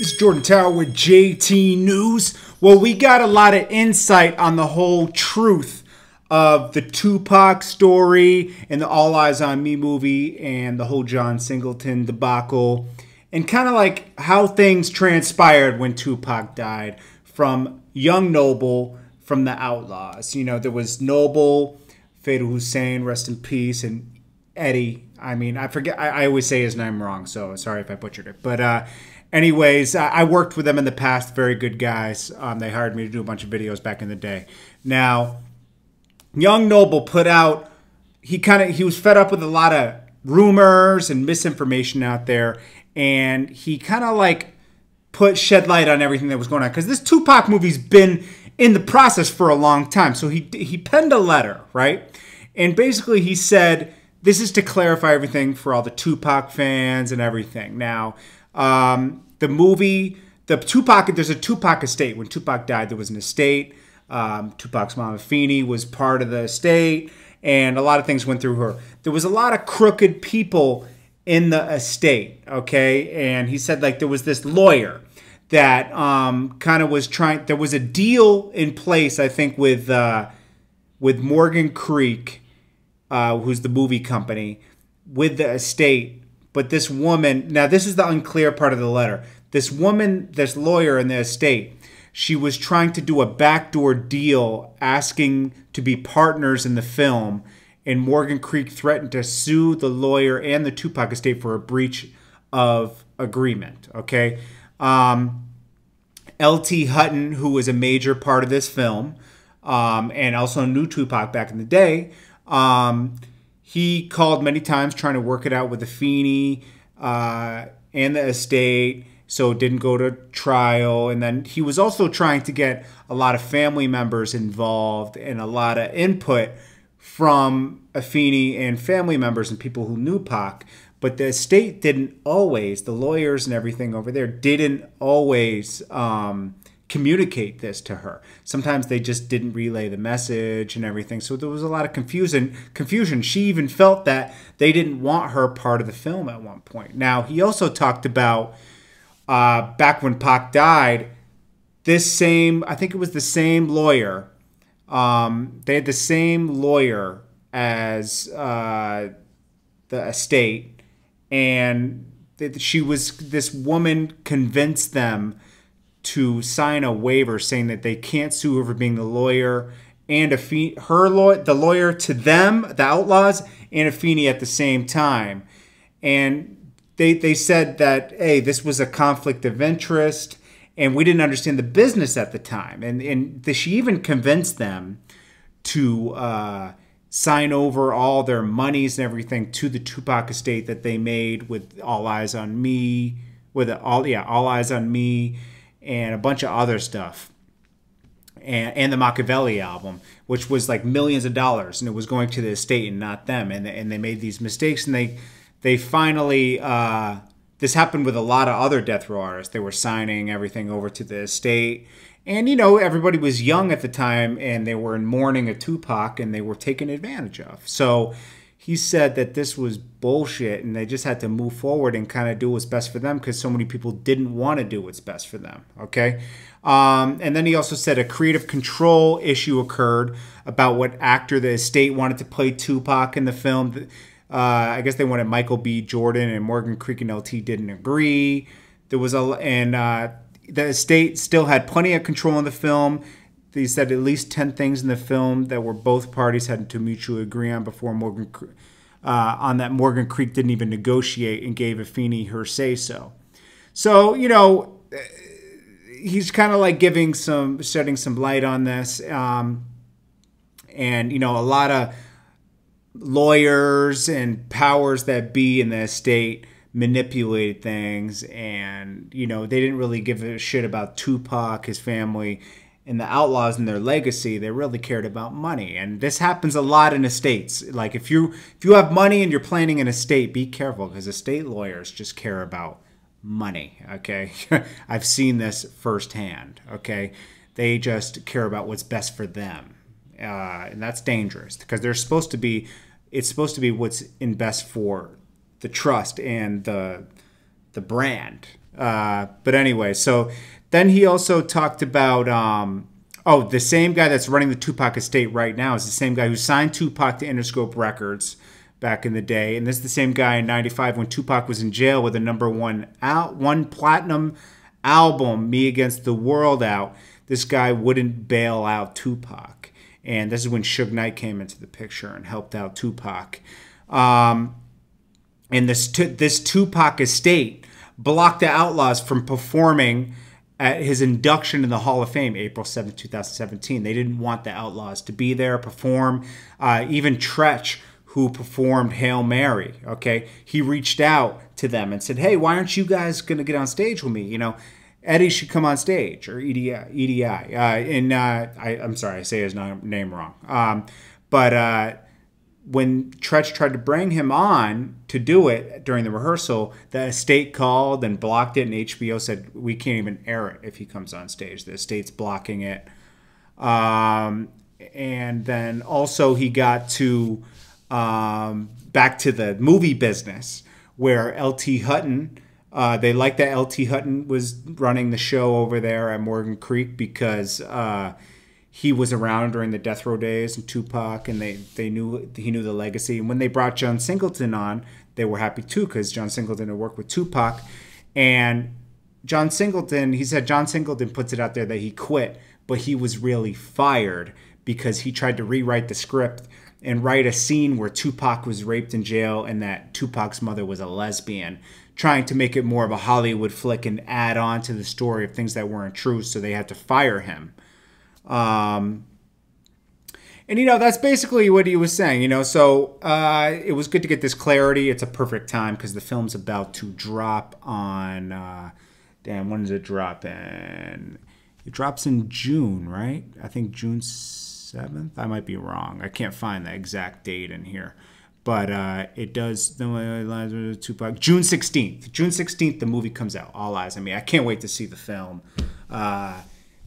This is Jordan Tower with JTNEWS. Well, we got a lot of insight on the whole truth of the Tupac story and the All Eyes on Me movie and the whole John Singleton debacle and kind of like how things transpired when Tupac died from Young Noble from the Outlawz. You know, there was Noble, Fatal Hussein, rest in peace, and Eddie. I mean, I forget. I always say his name wrong, so sorry if I butchered it. But anyways, I worked with them in the past. Very good guys. They hired me to do a bunch of videos back in the day. Now, Young Noble put out. He was fed up with a lot of rumors and misinformation out there, and he kind of like shed light on everything that was going on because this Tupac movie's been in the process for a long time. So he penned a letter, right? And basically he said, this is to clarify everything for all the Tupac fans and everything. Now, the movie, there's a Tupac estate. When Tupac died, there was an estate. Tupac's mom, Afeni, was part of the estate, and a lot of things went through her. There was a lot of crooked people in the estate, okay? And he said, like, there was this lawyer that kind of was trying, there was a deal in place, I think, with Morgan Creek, who's the movie company, with the estate. But this woman, now this is the unclear part of the letter. This woman, this lawyer in the estate, she was trying to do a backdoor deal asking to be partners in the film. And Morgan Creek threatened to sue the lawyer and the Tupac estate for a breach of agreement. Okay. LT Hutton, who was a major part of this film, and also knew Tupac back in the day, he called many times trying to work it out with Afeni and the estate, so it didn't go to trial. And then he was also trying to get a lot of family members involved and a lot of input from Afeni and family members and people who knew Pac. But the estate didn't always, the lawyers and everything over there didn't always communicate this to her. Sometimes they just didn't relay the message and everything. So there was a lot of confusion. She even felt that they didn't want her part of the film at one point. Now, he also talked about back when Pac died, this same, I think it was the same lawyer. They had the same lawyer as the estate. And this woman convinced them to sign a waiver saying that they can't sue her for being the lawyer and the lawyer to them, the Outlawz, and Afeni at the same time. And they said that, hey, this was a conflict of interest, and we didn't understand the business at the time. And she even convinced them to sign over all their monies and everything to the Tupac estate that they made with All Eyes on Me, All Eyes on Me, and a bunch of other stuff, and the Machiavelli album, which was like millions of dollars, and it was going to the estate and not them. And they made these mistakes, and they finally this happened with a lot of other death row artists. They were signing everything over to the estate. And, you know, everybody was young at the time, and they were in mourning of Tupac, and they were taken advantage of. So he said that this was bullshit, and they just had to move forward and kind of do what's best for them because so many people didn't want to do what's best for them, okay? And then he also said a creative control issue occurred about what actor the estate wanted to play Tupac in the film. I guess they wanted Michael B. Jordan, and Morgan Creek and LT didn't agree. There was the estate still had plenty of control in the film. They said at least 10 things in the film that were both parties had to mutually agree on before Morgan Creek didn't even negotiate and gave Afeni her say-so. So, you know, he's kind of like shedding some light on this. And, you know, a lot of lawyers and powers that be in the estate manipulated things, and, you know, they didn't really give a shit about Tupac, his family, and the Outlawz and their legacy. They really cared about money. And this happens a lot in estates. Like, if you have money and you're planning an estate, be careful, because estate lawyers just care about money, okay? I've seen this firsthand, okay? They just care about what's best for them. And that's dangerous, because it's supposed to be what's in best for the trust and the brand But anyway, so then he also talked about, the same guy that's running the Tupac estate right now is the same guy who signed Tupac to Interscope Records back in the day. And this is the same guy in 95 when Tupac was in jail with a #1 platinum album, Me Against the World, out. This guy wouldn't bail out Tupac. And this is when Suge Knight came into the picture and helped out Tupac. And this Tupac estate blocked the Outlawz from performing at his induction in the Hall of Fame, April 7th, 2017. They didn't want the Outlawz to be there, perform. Even Tretch, who performed Hail Mary, okay, he reached out to them and said, hey, why aren't you guys going to get on stage with me? You know, Eddie should come on stage, or EDI. I'm sorry, I say his name wrong. But when Tretch tried to bring him on to do it during the rehearsal, the estate called and blocked it, and HBO said, we can't even air it if he comes on stage. The estate's blocking it. And then also he got to back to the movie business, where L.T. Hutton, they liked that L.T. Hutton was running the show over there at Morgan Creek because he was around during the death row days and Tupac, and he knew the legacy. And when they brought John Singleton on, they were happy too, because John Singleton had worked with Tupac. And John Singleton, he said John Singleton puts it out there that he quit, but he was really fired because he tried to rewrite the script and write a scene where Tupac was raped in jail and that Tupac's mother was a lesbian, trying to make it more of a Hollywood flick and add on to the story of things that weren't true, so they had to fire him. And, you know, that's basically what he was saying, you know, so it was good to get this clarity. It's a perfect time because the film's about to drop on, when does it drop in? It drops in June, right? I think June 7th. I might be wrong. I can't find the exact date in here. But it does, Tupac, June 16th. June 16th, the movie comes out. All Eyes on Me. I can't wait to see the film.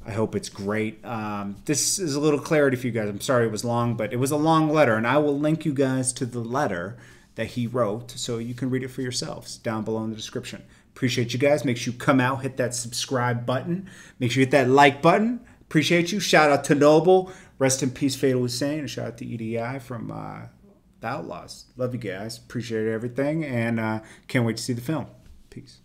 I hope it's great. This is a little clarity for you guys. I'm sorry it was long, but it was a long letter. And I will link you guys to the letter that he wrote so you can read it for yourselves down below in the description. Appreciate you guys. Make sure you come out, hit that subscribe button. Make sure you hit that like button. Appreciate you. Shout out to Noble. Rest in peace, Fatal Hussein. And shout out to EDI from the Outlawz. Love you guys. Appreciate everything. And can't wait to see the film. Peace.